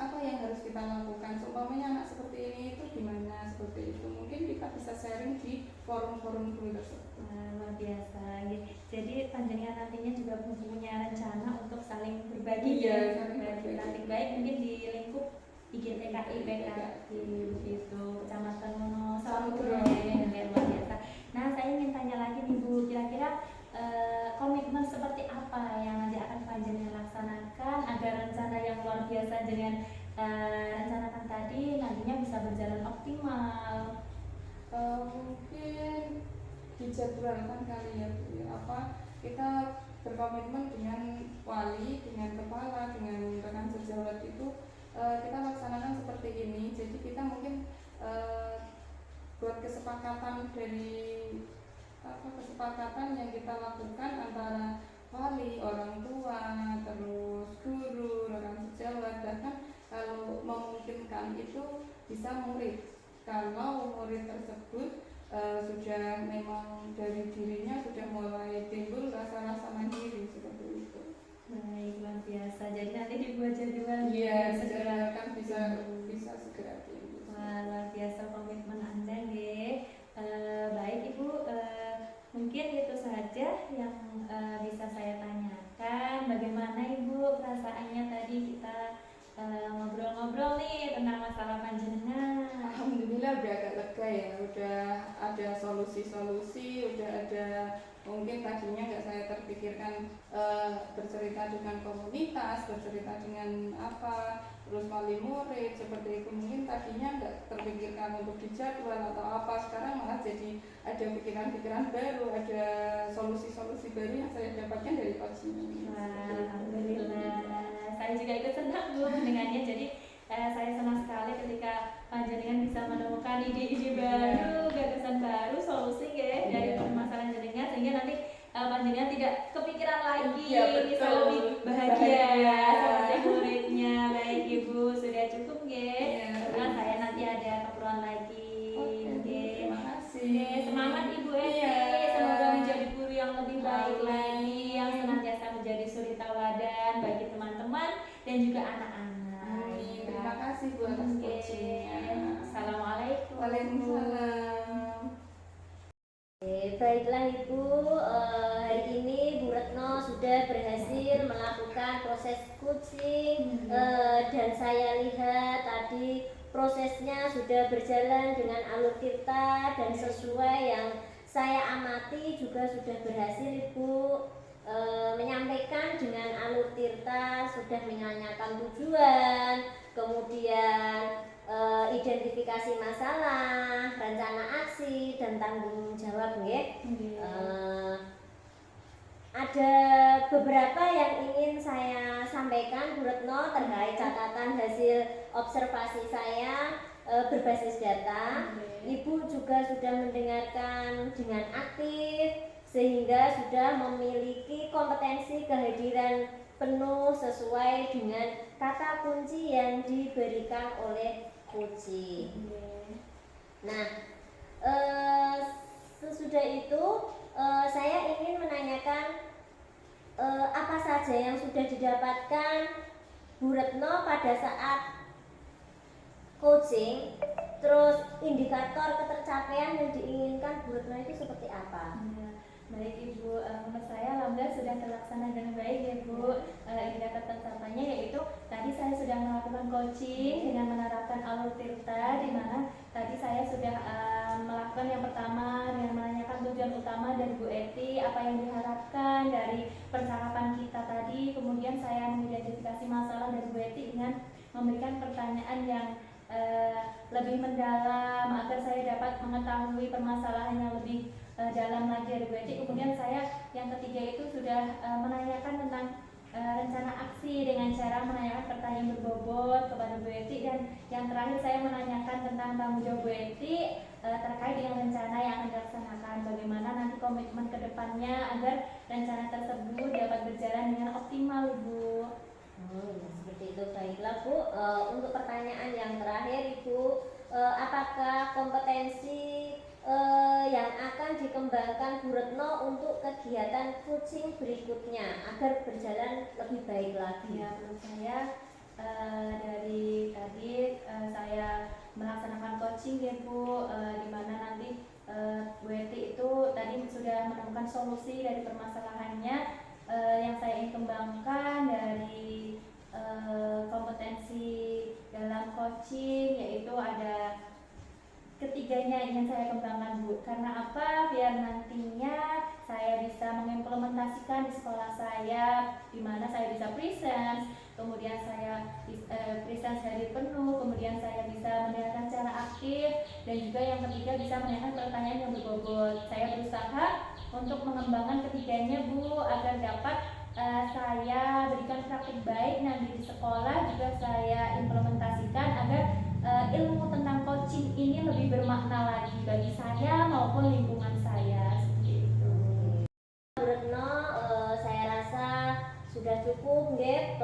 apa yang harus kita lakukan. Seumpamanya anak seperti ini itu gimana, seperti itu. Mungkin kita bisa sharing di forum-forum guru tersebut. Luar biasa. Jadi panjenengan nantinya juga punya rencana untuk saling berbagi Iya, ya, saling berbagi. praktik baik mungkin di lingkup IGTKI PKI begitu Kecamatan Wonosobo ya, luar biasa. Nah, saya ingin tanya lagi nih Bu, kira-kira komitmen seperti apa yang nanti akan panjenengan laksanakan agar rencana yang luar biasa dengan rencanakan tadi nantinya bisa berjalan optimal? Mungkin dijadwalkan kali ya Bu, ya. Kita berkomitmen dengan wali, dengan kepala, dengan rekan sejawat itu kita laksanakan seperti ini. Jadi kita mungkin buat kesepakatan kesepakatan yang kita lakukan antara wali, orang tua, terus guru, rekan sejawat, bahkan kalau memungkinkan itu bisa murid. Kalau murid tersebut sudah memang dari dirinya sudah mulai timbul rasa-rasa mandiri seperti itu. Baik, luar biasa. Jadi nanti dibuat jadwal Iya, segera kan bisa segera timbul. Wah, luar biasa komitmen Anda nggih. Baik Ibu, mungkin itu saja yang bisa saya tanyakan. Bagaimana Ibu perasaannya tadi kita ngobrol-ngobrol nih tentang masalah panjenengan? Alhamdulillah udah agak lega ya, udah ada solusi-solusi, udah ada mungkin tadinya nggak saya terpikirkan bercerita dengan komunitas, bercerita dengan apa, terus wali murid seperti itu. Mungkin tadinya nggak terpikirkan untuk dijadwal atau apa, sekarang malah jadi ada pikiran-pikiran baru, ada solusi-solusi baru yang saya dapatkan dari coaching ini. Wah, alhamdulillah. Saya juga ikut senang Bu mendengarnya. Jadi saya senang sekali ketika panjenengan bisa menemukan ide-ide baru, gagasan baru, solusi ya dari permasalahan jenengan, sehingga nanti panjenengan tidak kepikiran lagi, bisa lebih bahagia seperti muridnya. Baik Ibu, sudah cukup ya. Karena saya nanti ada keperluan lagi. Terima kasih. Semangat Ibu Eti, semoga menjadi guru yang lebih baik lagi, yang senantiasa menjadi suri tauladan bagi teman-teman dan juga anak-anak. Terima kasih Bu atas coachingnya. Assalamualaikum. Waalaikumsalam. Baiklah Ibu, hari ini Bu Retno sudah berhasil melakukan proses coaching dan saya lihat tadi prosesnya sudah berjalan dengan alur tirta dan sesuai yang saya amati juga sudah berhasil Ibu menyampaikan dengan alur tirta, sudah menanyakan tujuan, kemudian identifikasi masalah, rencana aksi dan tanggung jawab nggih. Ada beberapa yang ingin saya sampaikan Bu Retno terkait catatan hasil observasi saya berbasis data. Ibu juga sudah mendengarkan dengan aktif sehingga sudah memiliki kompetensi kehadiran penuh sesuai dengan kata kunci yang diberikan oleh coaching. Nah, sesudah itu saya ingin menanyakan apa saja yang sudah didapatkan Bu Retno pada saat coaching, terus indikator ketercapaian yang diinginkan Bu Retno itu seperti apa? Baik Ibu, menurut saya alhamdulillah sudah terlaksana dengan baik ya Bu. Indikator tercapainya yaitu tadi saya sudah melakukan coaching dengan menerapkan alur tirta, di mana tadi saya sudah melakukan yang pertama dengan menanyakan tujuan utama dari Bu Eti, apa yang diharapkan dari percakapan kita tadi. Kemudian saya mengidentifikasi masalah dari Bu Eti dengan memberikan pertanyaan yang lebih mendalam agar saya dapat mengetahui permasalahan yang lebih dalam lagi dari Bu Eti. Kemudian saya yang ketiga itu sudah menanyakan tentang rencana aksi dengan cara menanyakan pertanyaan berbobot kepada Bu Eti, dan yang terakhir saya menanyakan tentang tanggung jawab Bu Eti terkait dengan rencana yang akan dilaksanakan, bagaimana nanti komitmen ke depannya agar rencana tersebut dapat berjalan dengan optimal Ibu. Ya, seperti itu. Baiklah Bu, untuk pertanyaan yang terakhir Ibu, apakah kompetensi yang akan dikembangkan Bu Retno untuk kegiatan coaching berikutnya agar berjalan lebih baik lagi? Ya, menurut saya dari tadi saya melaksanakan coaching ya Bu, di mana nanti Bu Eti itu tadi sudah menemukan solusi dari permasalahannya yang saya ingin kembangkan dari kompetensi dalam coaching, yaitu ada ketiganya ingin saya kembangkan Bu. Karena apa? Biar nantinya saya bisa mengimplementasikan di sekolah saya, di mana saya bisa present, kemudian saya present hari penuh, kemudian saya bisa mendengarkan secara aktif, dan juga yang ketiga bisa menanyakan pertanyaan yang berbobot. Saya berusaha untuk mengembangkan ketiganya Bu, agar dapat saya berikan praktik baik nanti di sekolah, juga saya implementasikan agar ilmu tentang coaching ini lebih bermakna lagi bagi saya maupun lingkungan saya, seperti itu. Bu Retno, saya rasa sudah cukup nggih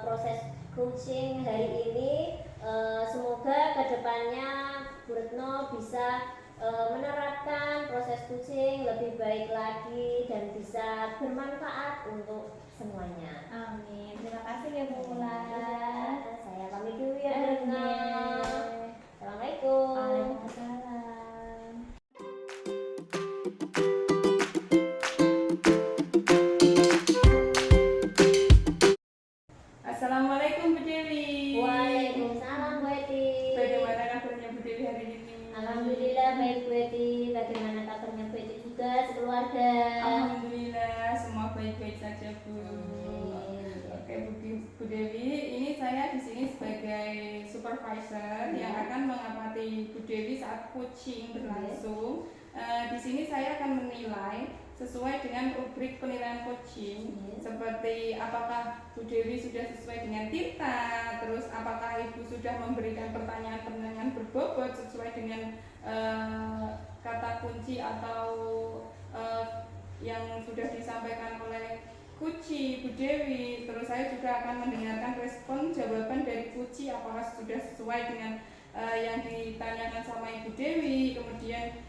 proses coaching hari ini. Semoga kedepannya Bu Retno bisa menerapkan proses coaching lebih baik lagi dan bisa bermanfaat untuk semuanya. Amin. Terima kasih ya Bu Mulan. Saya pamit dulu ya Bu Retno. Assalamualaikum. Waalaikumsalam. Assalamualaikum Bu Dewi. Waalaikumsalam Bu Eti. Bagaimana kabarnya Bu Dewi hari ini? Alhamdulillah baik Bu Eti. Bagaimana kabarnya Bu Eti juga sekeluarga? Alhamdulillah semua baik-baik saja Bu. Oke Bu Dewi, ini saya di sini sebagai supervisor yang akan mengamati Bu Dewi saat coaching berlangsung. Di sini saya akan menilai sesuai dengan rubrik penilaian coaching, seperti apakah Bu Dewi sudah sesuai dengan TITA, terus apakah Ibu sudah memberikan pertanyaan-pertanyaan berbobot sesuai dengan kata kunci atau yang sudah disampaikan oleh Kuci Bu Dewi. Terus saya juga akan mendengarkan respon jawaban dari Kuci apakah sudah sesuai dengan yang ditanyakan sama Ibu Dewi. Kemudian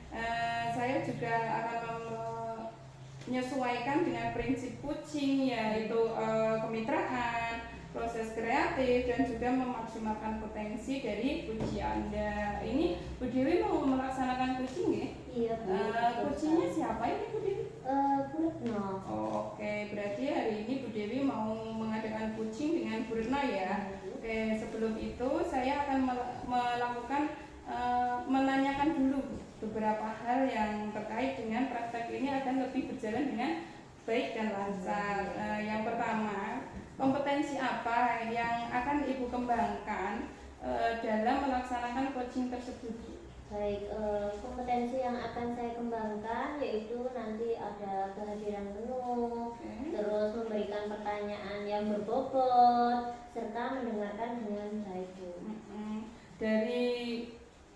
saya juga akan menyesuaikan dengan prinsip coaching, yaitu kemitraan, proses kreatif, dan juga memaksimalkan potensi dari coaching Anda. Ini Bu Dewi mau melaksanakan coaching ya? Iya Bu. Coachingnya siapa ini Bu Dewi? Bu Retno. Oh, oke, berarti hari ini Bu Dewi mau mengadakan coaching dengan Bu Retno ya. Oke, sebelum itu saya akan melakukan menanyakan dulu beberapa hal yang terkait dengan praktek ini akan lebih berjalan dengan baik dan lancar. Yang pertama, kompetensi apa yang akan Ibu kembangkan dalam melaksanakan coaching tersebut? Baik, kompetensi yang akan saya kembangkan yaitu nanti ada kehadiran penuh, terus memberikan pertanyaan yang berbobot, serta mendengarkan dengan baik Bu. Dari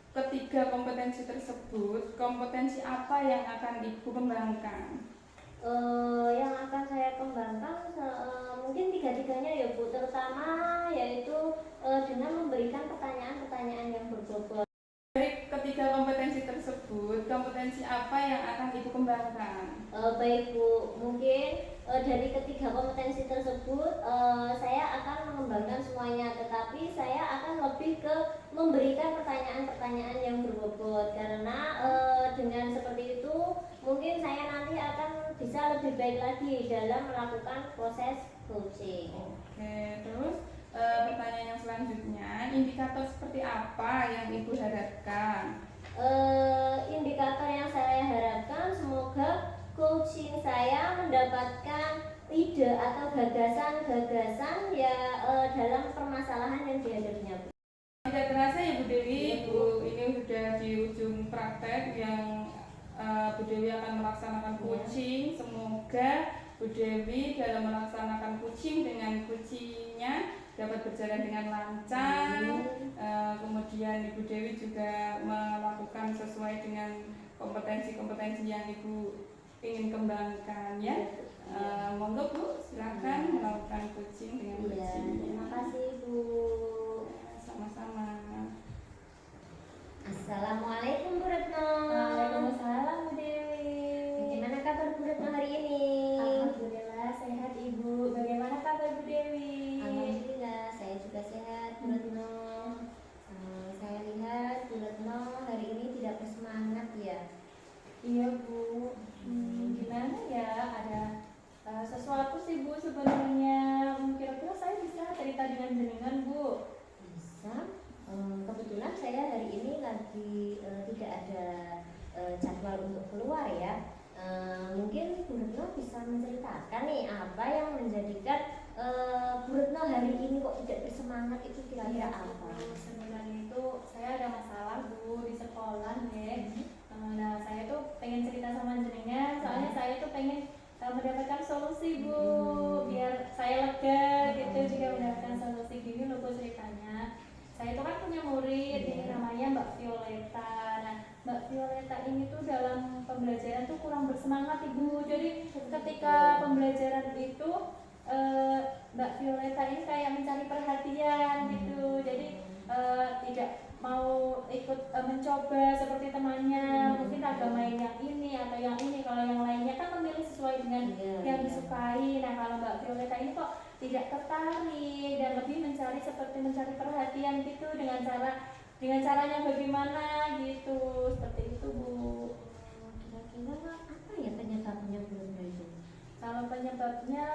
ketiga kompetensi tersebut, kompetensi apa yang akan Ibu kembangkan? Yang akan saya kembangkan mungkin tiga-tiganya ya Bu, terutama yaitu dengan memberikan pertanyaan-pertanyaan yang berbobot. Dari ketiga kompetensi tersebut, kompetensi apa yang akan Ibu kembangkan? Baik Bu, mungkin dari ketiga kompetensi tersebut saya akan mengembangkan semuanya, tetapi saya akan lebih ke memberikan pertanyaan-pertanyaan yang berbobot, karena dengan seperti itu mungkin saya nanti akan bisa lebih baik lagi dalam melakukan proses coaching. Oke, terus pertanyaan yang selanjutnya, indikator seperti apa yang Ibu harapkan? Indikator yang saya harapkan semoga coaching saya mendapatkan ide atau gagasan-gagasan ya dalam permasalahan yang dihadapinya. Tidak terasa ya Bu Dewi, Bu ini sudah di ujung praktek yang Bu Dewi akan melaksanakan coaching. Semoga Bu Dewi dalam melaksanakan coaching dengan coachingnya dapat berjalan dengan lancar. Kemudian Ibu Dewi juga melakukan sesuai dengan kompetensi-kompetensi yang Ibu ingin kembangkan ya. Monggo Bu, silakan melakukan coaching dengan coaching. Terima kasih Bu. Sama-sama. Assalamualaikum Bu Retno. Waalaikumsalam Bu Dewi. Bagaimana kabar Bu Retno hari ini? Alhamdulillah sehat Ibu. Bagaimana kabar Bu Dewi? Alhamdulillah Iya Bu. Gimana ya, ada sesuatu sih Bu sebenarnya. Kira-kira saya bisa cerita dengan jenengan Bu? Bisa. Kebetulan saya hari ini lagi tidak ada jadwal untuk keluar ya. Mungkin Bu Retno bisa menceritakan nih apa yang menjadikan Bu Retno hari ini kok tidak bersemangat, itu kira-kira Iya, apa? Bu. Sebenarnya itu saya ada masalah Bu di sekolah ya. Nah, saya tuh pengen cerita sama jenengan, soalnya saya tuh pengen mendapatkan solusi Bu, biar saya lega gitu jika mendapatkan solusi. Gini loh Bu ceritanya. Saya itu kan punya murid, ini namanya Mbak Violeta. Nah, Mbak Violeta ini tuh dalam pembelajaran tuh kurang bersemangat Ibu. Jadi ketika pembelajaran itu Mbak Violeta ini kayak mencari perhatian gitu. Jadi tidak mau ikut mencoba seperti temannya, mungkin agama yang ini atau yang ini. Kalau yang lainnya kan memilih sesuai dengan yang disukai. Nah, kalau Mbak Violeta ini kok tidak tertarik dan lebih mencari seperti mencari perhatian gitu, dengan caranya bagaimana gitu, seperti itu Bu. Kira-kira apa ya penyebabnya Bu Retno itu? Kalau penyebabnya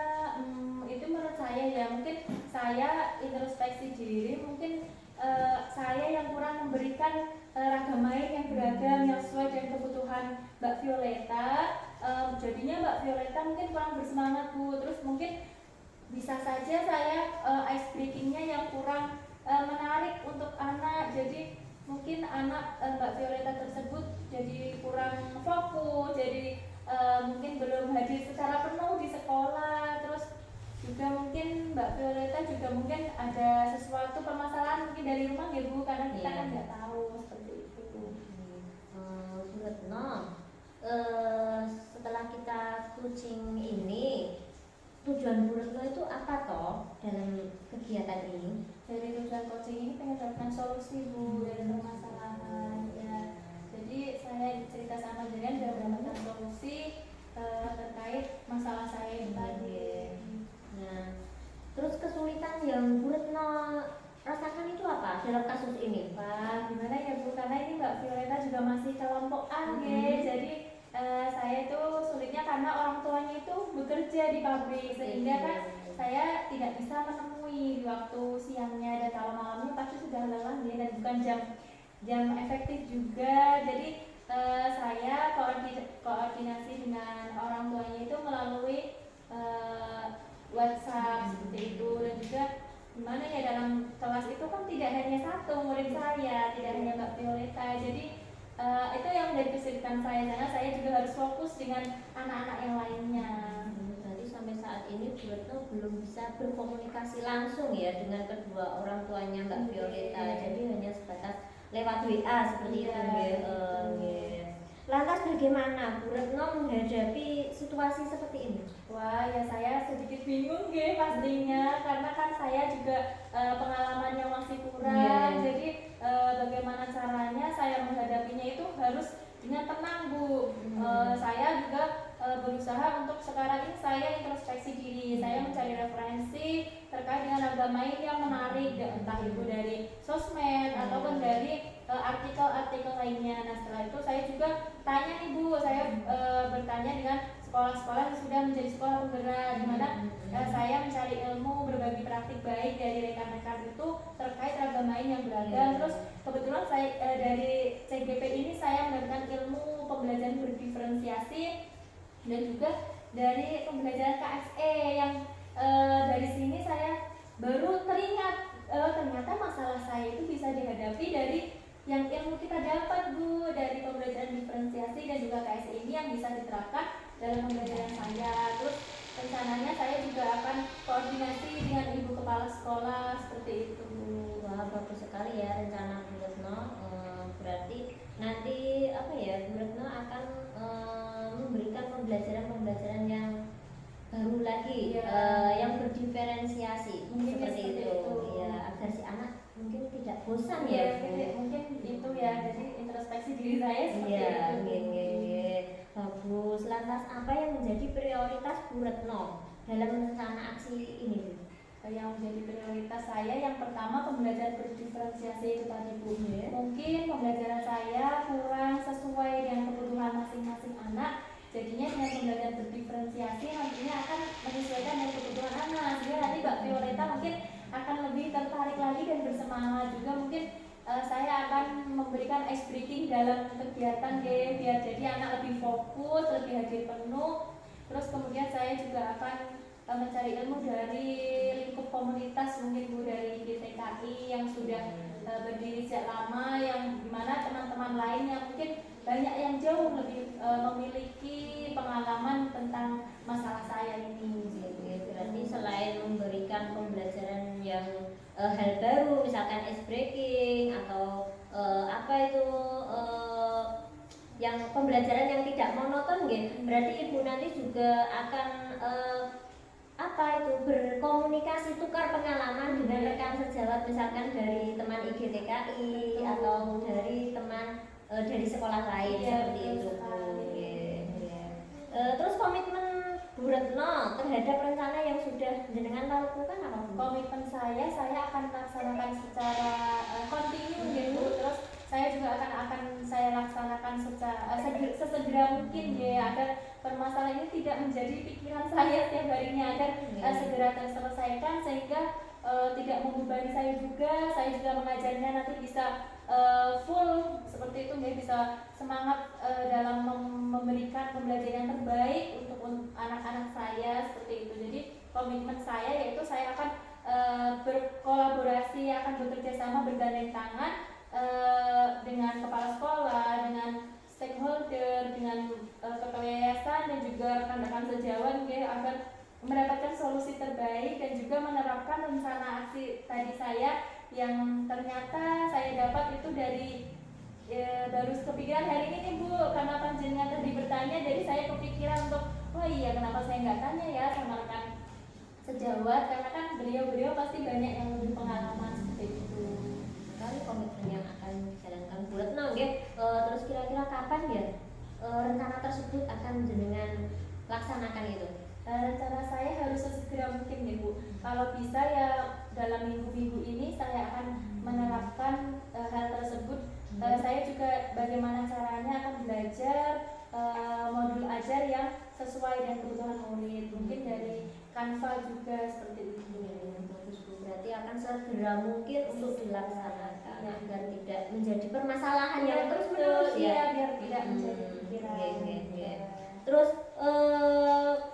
itu menurut saya ya, mungkin saya introspeksi diri, mungkin saya yang kurang memberikan ragam main yang beragam yang sesuai dengan kebutuhan Mbak Violeta. Jadinya Mbak Violeta mungkin kurang bersemangat Bu. Terus mungkin bisa saja saya ice breakingnya yang kurang menarik untuk anak. Jadi mungkin anak Mbak Violeta tersebut jadi kurang fokus, jadi mungkin belum hadir secara penuh di sekolah. Terus juga mungkin Mbak Violeta juga mungkin ada sesuatu permasalahan mungkin dari rumah ya Bu, karena kita kan nggak tahu seperti itu Bu. Bu Retno, setelah kita coaching ini, tujuan Bu Retno itu apa toh dalam kegiatan ini? Dari tujuan coaching ini pengen mendapatkan solusi Bu dari permasalahan ya. Jadi saya cerita sama jenengan dan mendapatkan solusi terkait masalah saya ini tadi. Nah, terus kesulitan yang Bu Retno rasakan itu apa dalam kasus ini? Wah, gimana ya Bu, karena ini Mbak Violeta juga masih kelompok A ya. Jadi saya itu sulitnya karena orang tuanya itu bekerja di pabrik, sehingga kan saya tidak bisa menemui di waktu siangnya, dan kalau malamnya pasti sudah lelah ya, dan bukan jam efektif juga. Jadi saya koordinasi dengan orang tuanya itu melalui WhatsApp seperti itu. Dan juga gimana ya, dalam kelas itu kan tidak hanya satu murid saya, tidak hanya Mbak Violeta. Jadi itu yang menjadi kesulitan saya, karena saya juga harus fokus dengan anak-anak yang lainnya. Berarti sampai saat ini Bu Retno belum bisa berkomunikasi langsung ya dengan kedua orang tuanya Mbak Violeta. Jadi hanya sebatas lewat WA seperti itu ya. Lantas bagaimana Bu Retno menghadapi situasi seperti ini? Wah, ya saya sedikit bingung ya pastinya, karena kan saya juga pengalamannya masih kurang. Jadi bagaimana caranya saya menghadapinya itu harus dengan tenang Bu. Saya juga berusaha untuk sekarang ini saya introspeksi diri, saya mencari referensi terkait dengan agama ini yang menarik, entah itu dari sosmed ataupun dari artikel-artikel lainnya. Nah, setelah itu saya juga tanya nih Bu, saya bertanya dengan sekolah-sekolah yang sudah menjadi sekolah penggerak, di mana saya mencari ilmu, berbagi praktik baik dari rekan-rekan itu terkait agama ini yang beragam. Terus kebetulan saya dari CGP ini saya mendapatkan ilmu pembelajaran berdiferensiasi, dan juga dari pembelajaran KSE yang dari sini saya baru teringat ternyata masalah saya itu bisa dihadapi dari yang ilmu kita dapat Bu, dari pembelajaran diferensiasi dan juga KSE ini yang bisa diterapkan dalam pembelajaran saya. Terus rencananya saya juga akan koordinasi dengan ibu kepala sekolah seperti itu Bu. Wah, bagus sekali ya rencana Bu Retno. Berarti nanti apa ya, Bu Retno akan memberikan pembelajaran yang baru lagi, yang berdiferensiasi seperti itu ya, agar si anak mungkin tidak bosan ya Bu. Mungkin itu ya, jadi introspeksi diri saya seperti itu. Bagus. Lantas apa yang menjadi prioritas Bu Retno dalam rencana aksi ini Bu? Yang menjadi prioritas saya yang pertama pembelajaran berdiferensiasi itu tadi Bu. Mungkin pembelajaran saya kurang sesuai dengan kebutuhan masing-masing juga mungkin saya akan memberikan ice breaking dalam kegiatan biar jadi anak lebih fokus, lebih hadir penuh. Terus kemudian saya juga akan mencari ilmu dari lingkup komunitas, mungkin Bu, dari GTKI yang sudah berdiri sejak lama, yang dimana teman-teman lain yang mungkin banyak yang jauh lebih memiliki pengalaman tentang masalah saya ini. Berarti selain memberikan pembelajaran yang hal baru, misalkan ice breaking atau apa itu yang pembelajaran yang tidak monoton, berarti ibu nanti juga akan apa itu berkomunikasi, tukar pengalaman dengan rekan sejawat, misalkan dari teman IGTKI atau dari teman dari sekolah lain, seperti itu. Terus komitmen Bu Retno terhadap rencana yang sudah jenengan lakukan apa Bu? Komitmen saya akan laksanakan secara kontinu ya Bu. Terus saya juga akan saya laksanakan secara sesegera mungkin ya, agar permasalahan ini tidak menjadi pikiran saya setiap harinya, agar segera terselesaikan sehingga tidak membebani saya juga mengajarnya nanti bisa full seperti itu ya, bisa semangat dalam memberikan pembelajaran yang terbaik untuk anak-anak saya seperti itu. Jadi komitmen saya yaitu saya akan berkolaborasi, akan bekerja sama, bergandeng tangan dengan kepala sekolah, dengan stakeholder, dengan ketua yayasan dan juga rekan-rekan sejawat ya, agar mendapatkan solusi terbaik dan juga menerapkan rencana aksi tadi saya yang ternyata saya dapat itu dari baru kepikiran hari ini nih Bu, karena panjenengan tadi bertanya, jadi saya kepikiran untuk oh iya kenapa saya nggak tanya ya sama rekan sejawat, karena kan beliau pasti banyak yang lebih pengalaman seperti itu. Kali komitmen yang akan dijalankan Bu Retno terus kira-kira kapan ya rencana tersebut akan jenengan laksanakan itu? Rencana saya harus sesegera mungkin ya Bu. Kalau bisa ya dalam minggu-minggu ini saya akan menerapkan hal tersebut. Saya juga bagaimana caranya akan belajar modul ajar yang sesuai dengan kebutuhan murid. Mungkin dari Canva juga seperti itu. Bagus Bu, berarti akan segera mungkin untuk dilaksanakan agar tidak menjadi permasalahan yang terus menerus ya, biar tidak menjadi pikiran. Terus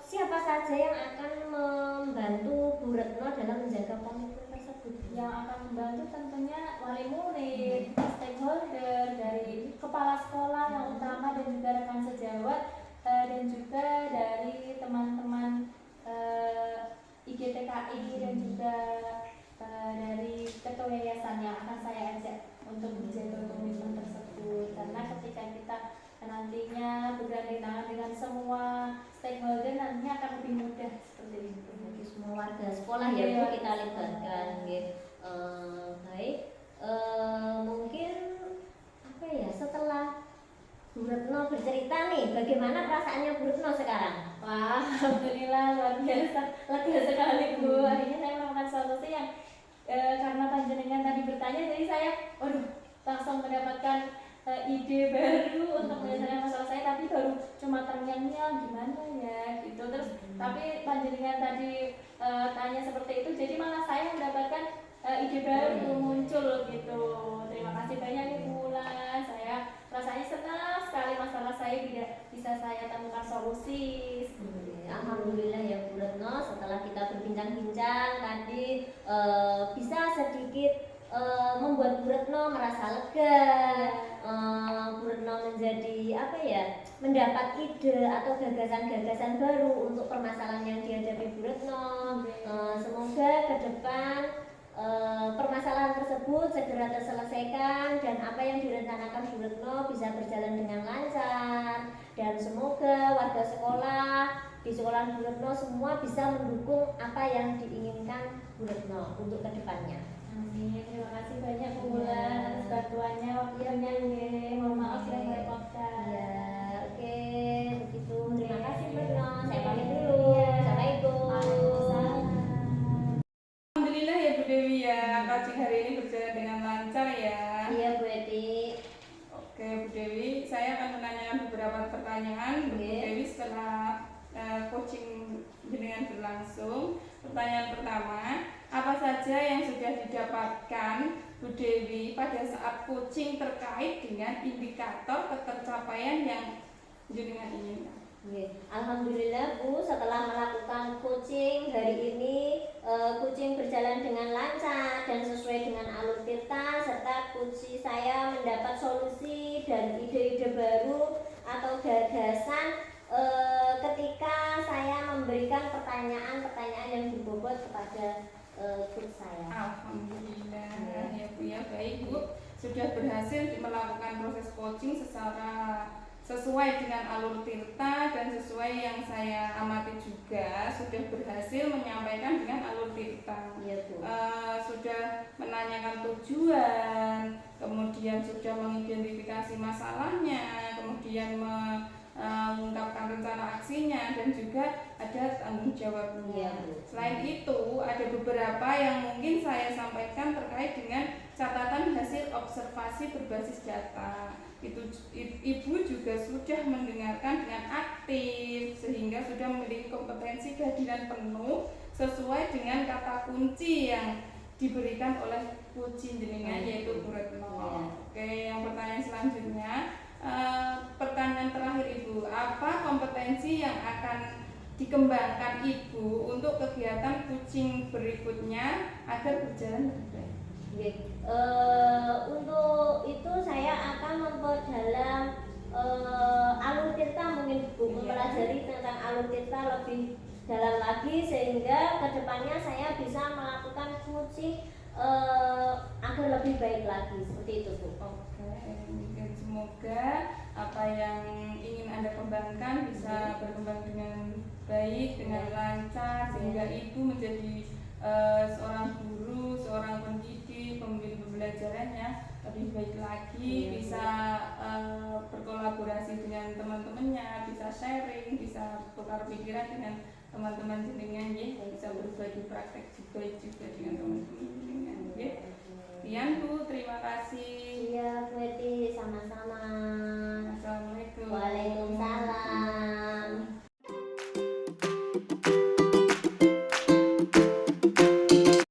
siapa saja yang akan membantu Bu Retno dalam menjaga komitmen tersebut? Yang akan membantu tentunya wali murid, stakeholder, dari kepala sekolah yang utama dan juga rekan sejawat, dan juga dari teman-teman IGTKI dan juga dari ketua yayasan yang akan saya ajak untuk menjaga komitmen tersebut. Karena ketika kita nantinya bergandeng tangan dengan semua stakeholder, nantinya akan lebih mudah seperti itu. Bagi semua warga sekolah ya Bu kita libatkan. Baik, mungkin apa ya, setelah Bu Retno bercerita nih, bagaimana perasaannya Bu Retno sekarang? Wah, alhamdulillah luar biasa, lega sekali Bu. Akhirnya saya menemukan solusi yang karena panjenengan tadi bertanya, jadi saya langsung mendapatkan ide baru untuk menyelesaikan masalah saya, tapi baru cuma terngiang-ngiang gimana ya gitu. Terus tapi panjenengan tadi tanya seperti itu, jadi malah saya mendapatkan ide baru muncul gitu. Terima kasih banyak Ibu Wulan, saya rasanya senang sekali masalah saya bisa saya temukan solusi. Alhamdulillah ya Bu Retno, setelah kita berbincang-bincang tadi bisa sedikit membuat Bu Retno merasa lega, Bu Retno menjadi apa ya, mendapat ide atau gagasan-gagasan baru untuk permasalahan yang dihadapi Bu Retno. Semoga ke depan permasalahan tersebut segera terselesaikan dan apa yang direncanakan Bu Retno bisa berjalan dengan lancar, dan semoga warga sekolah di sekolah Bu Retno semua bisa mendukung apa yang diinginkan Bu Retno untuk kedepannya. Amin. Terima kasih banyak Bu Wulan atas bantuannya, waktunya. Mohon maaf sudah merepotkan. Ya, oke, begitu. Terima kasih Bu Retno. Saya pamit dulu. Assalamualaikum. Alhamdulillah ya Bu Dewi ya, coaching hari ini berjalan dengan lancar ya. Iya Bu Eti. Oke Bu Dewi, saya akan menanyakan beberapa pertanyaan Bu Dewi setelah coaching jenengan berlangsung. Pertanyaan pertama, apa saja yang sudah didapatkan Bu Dewi pada saat coaching terkait dengan indikator ketercapaian yang jenengan inginkan. Alhamdulillah Bu, setelah melakukan coaching hari ini, coaching berjalan dengan lancar dan sesuai dengan alur tirta, serta coaching saya mendapat solusi dan ide-ide baru atau gagasan ketika saya memberikan pertanyaan-pertanyaan yang berbobot kepada coach saya. Alhamdulillah ya Bu ya, baik Bu, sudah berhasil melakukan proses coaching secara sesuai dengan alur tirta dan sesuai yang saya amati juga, sudah berhasil menyampaikan dengan alur tirta. Iya Bu. Sudah menanyakan tujuan, kemudian sudah mengidentifikasi masalahnya, kemudian mengungkapkan rencana aksinya, dan juga ada tanggung jawabnya. Iya, Bu. Selain itu, ada beberapa yang mungkin saya sampaikan terkait dengan catatan hasil observasi berbasis data. Ibu juga sudah mendengarkan dengan aktif sehingga sudah memiliki kompetensi kehadiran penuh sesuai dengan kata kunci yang diberikan oleh coaching jenengan, yaitu Bu Retno. Oke, yang pertanyaan selanjutnya, pertanyaan terakhir Ibu, apa kompetensi yang akan dikembangkan Ibu untuk kegiatan coaching berikutnya agar berjalan lebih baik? Untuk itu saya akan memperdalam alur tirta, mungkin Bu, mempelajari tentang alur tirta lebih dalam lagi sehingga kedepannya saya bisa melakukan coaching agar lebih baik lagi, seperti itu Bu. Oke, semoga apa yang ingin Anda kembangkan bisa berkembang dengan baik, dengan lancar, sehingga Ibu menjadi seorang guru, seorang pendidik, pembimbing pembelajarannya lebih baik lagi, bisa berkolaborasi dengan teman-temannya, bisa sharing, bisa tukar pikiran dengan teman-teman jenengan, ya, bisa berbagi praktek juga dengan teman-teman jenengan, ya. Sekian Bu, terima kasih. Iya Bu Eti, sama-sama.